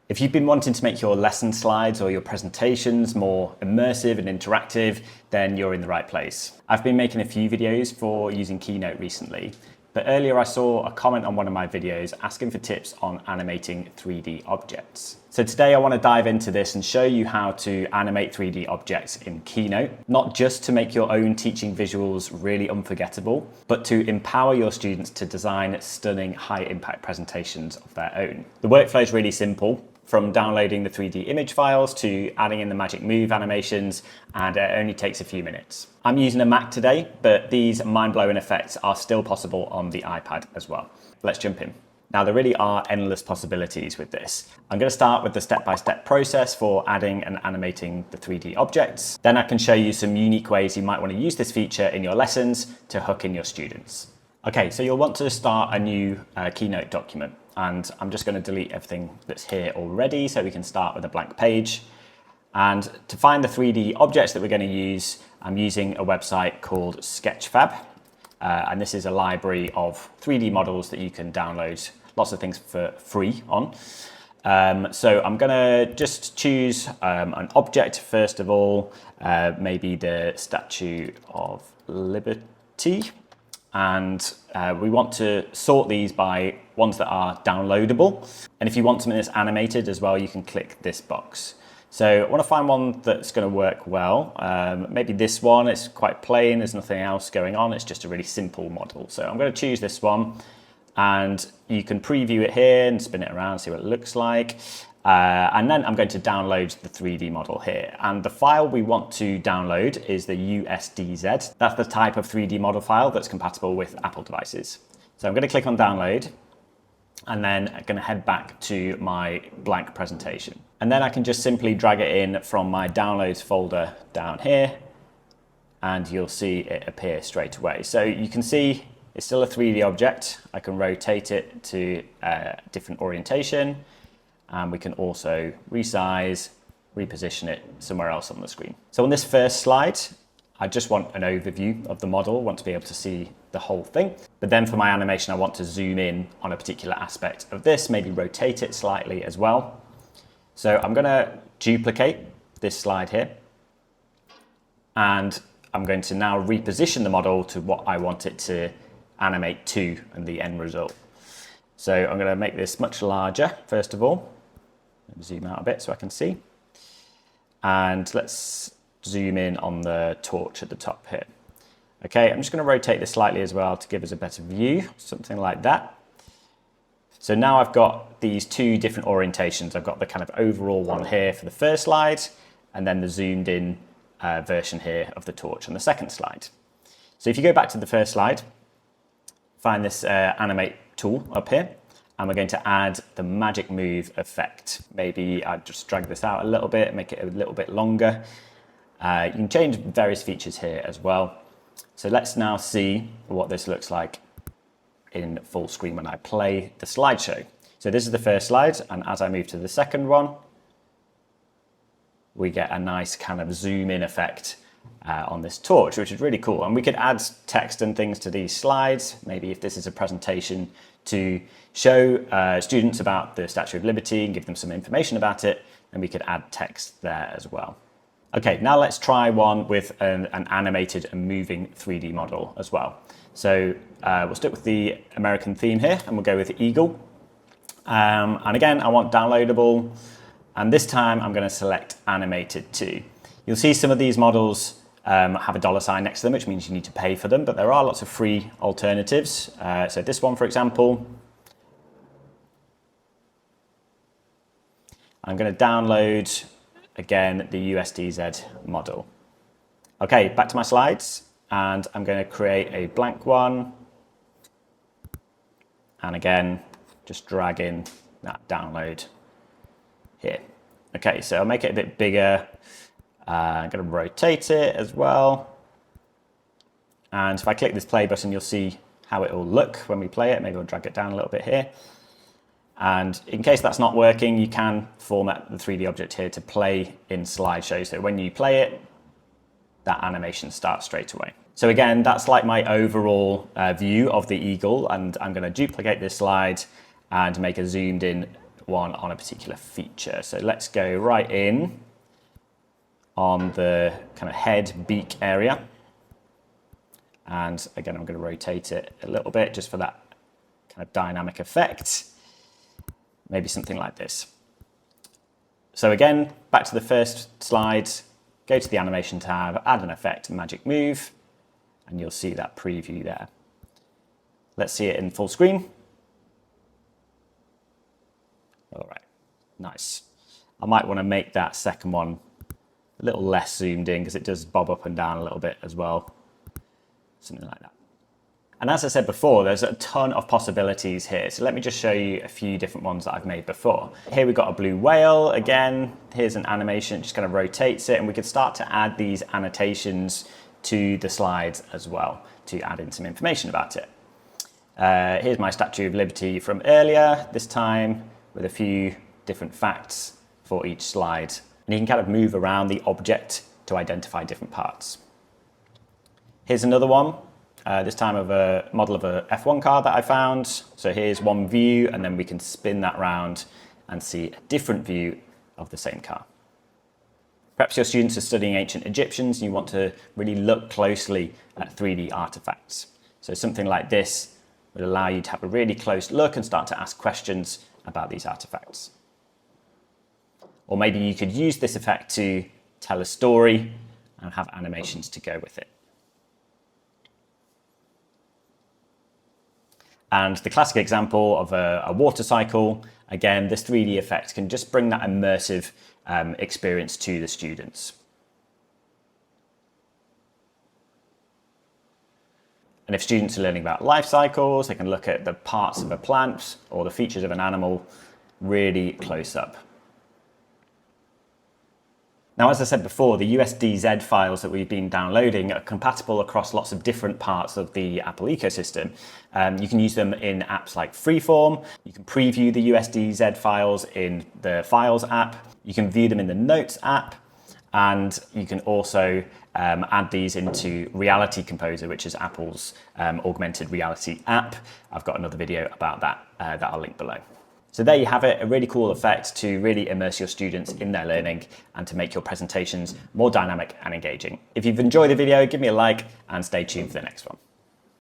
If you've been wanting to make your lesson slides or your presentations more immersive and interactive, then you're in the right place. I've been making a few videos for using Keynote recently, but earlier I saw a comment on one of my videos asking for tips on animating 3D objects. So today I want to dive into this and show you how to animate 3D objects in Keynote, not just to make your own teaching visuals really unforgettable, but to empower your students to design stunning high-impact presentations of their own. The workflow is really simple. From downloading the 3D image files to adding in the magic move animations, and it only takes a few minutes. I'm using a Mac today, but these mind-blowing effects are still possible on the iPad as well. Let's jump in. Now, there really are endless possibilities with this. I'm going to start with the step-by-step process for adding and animating the 3D objects. Then I can show you some unique ways you might want to use this feature in your lessons to hook in your students. Okay, so you'll want to start a new Keynote document. And I'm just going to delete everything that's here already so we can start with a blank page. And to find the 3D objects that we're going to use, I'm using a website called Sketchfab. And this is a library of 3D models that you can download lots of things for free on. So I'm going to just choose an object first of all, maybe the Statue of Liberty. And we want to sort these by ones that are downloadable. And if you want something that's animated as well, you can click this box. So I want to find one that's going to work well. Maybe this one, it's quite plain, there's nothing else going on, it's just a really simple model. So I'm going to choose this one, and you can preview it here and spin it around, see what it looks like. And then I'm going to download the 3D model here. And the file we want to download is the usdz. That's the type of 3D model file that's compatible with Apple devices. So I'm going to click on download, and then I'm going to head back to my blank presentation. And then I can just simply drag it in from my downloads folder down here, and you'll see it appear straight away. So you can see it's still a 3D object. I can rotate it to a different orientation. And we can also resize, reposition it somewhere else on the screen. So on this first slide, I just want an overview of the model, want to be able to see the whole thing. But then for my animation, I want to zoom in on a particular aspect of this, maybe rotate it slightly as well. So I'm going to duplicate this slide here. And I'm going to now reposition the model to what I want it to animate to and the end result. So I'm going to make this much larger, first of all. Let me zoom out a bit so I can see. And let's zoom in on the torch at the top here. Okay, I'm just going to rotate this slightly as well to give us a better view, something like that. So now I've got these two different orientations. I've got the kind of overall one here for the first slide, and then the zoomed in version here of the torch on the second slide. So if you go back to the first slide, find this animate tool up here, and we're going to add the magic move effect. Maybe I'd just drag this out a little bit, make it a little bit longer. You can change various features here as well. So let's now see what this looks like in full screen when I play the slideshow. So this is the first slide, and as I move to the second one, we get a nice kind of zoom in effect on this torch, which is really cool. And we could add text and things to these slides. Maybe if this is a presentation to show students about the Statue of Liberty and give them some information about it, then we could add text there as well. Okay, now let's try one with an animated and moving 3D model as well. So we'll stick with the American theme here, and we'll go with Eagle. And again, I want downloadable. And this time I'm going to select animated too. You'll see some of these models have a $ next to them, which means you need to pay for them, but there are lots of free alternatives. So this one, for example, I'm going to download, again, the usdz model. Okay, back to my slides, and I'm going to create a blank one. And again, just drag in that download here. Okay, so I'll make it a bit bigger. I'm going to rotate it as well. And if I click this play button, you'll see how it will look when we play it. Maybe I'll drag it down a little bit here. And in case that's not working, you can format the 3D object here to play in slideshow. So when you play it, that animation starts straight away. So again, that's like my overall view of the eagle, and I'm going to duplicate this slide and make a zoomed in one on a particular feature. So let's go right in on the kind of head beak area. And again, I'm going to rotate it a little bit just for that kind of dynamic effect. Maybe something like this. So again, back to the first slide, go to the animation tab, add an effect, magic move, and you'll see that preview there. Let's see it in full screen. All right, nice. I might want to make that second one a little less zoomed in because it does bob up and down a little bit as well. Something like that. And as I said before, there's a ton of possibilities here. So let me just show you a few different ones that I've made before. Here we've got a blue whale. Again, here's an animation, it just kind of rotates it, and we could start to add these annotations to the slides as well to add in some information about it. Here's my Statue of Liberty from earlier, this time with a few different facts for each slide. And you can kind of move around the object to identify different parts. Here's another one. This time of a model of a F1 car that I found. So here's one view, and then we can spin that round and see a different view of the same car. Perhaps your students are studying ancient Egyptians and you want to really look closely at 3D artifacts. So something like this would allow you to have a really close look and start to ask questions about these artifacts. Or maybe you could use this effect to tell a story and have animations to go with it. And the classic example of a water cycle, again, this 3D effect can just bring that immersive experience to the students. And if students are learning about life cycles, they can look at the parts of a plant or the features of an animal really close up. Now, as I said before, the usdz files that we've been downloading are compatible across lots of different parts of the Apple ecosystem. You can use them in apps like Freeform. You can preview the usdz files in the Files app. You can view them in the Notes app. And you can also add these into Reality Composer, which is Apple's augmented reality app. I've got another video about that that I'll link below. So there you have it, a really cool effect to really immerse your students in their learning and to make your presentations more dynamic and engaging. If you've enjoyed the video, give me a like and stay tuned for the next one.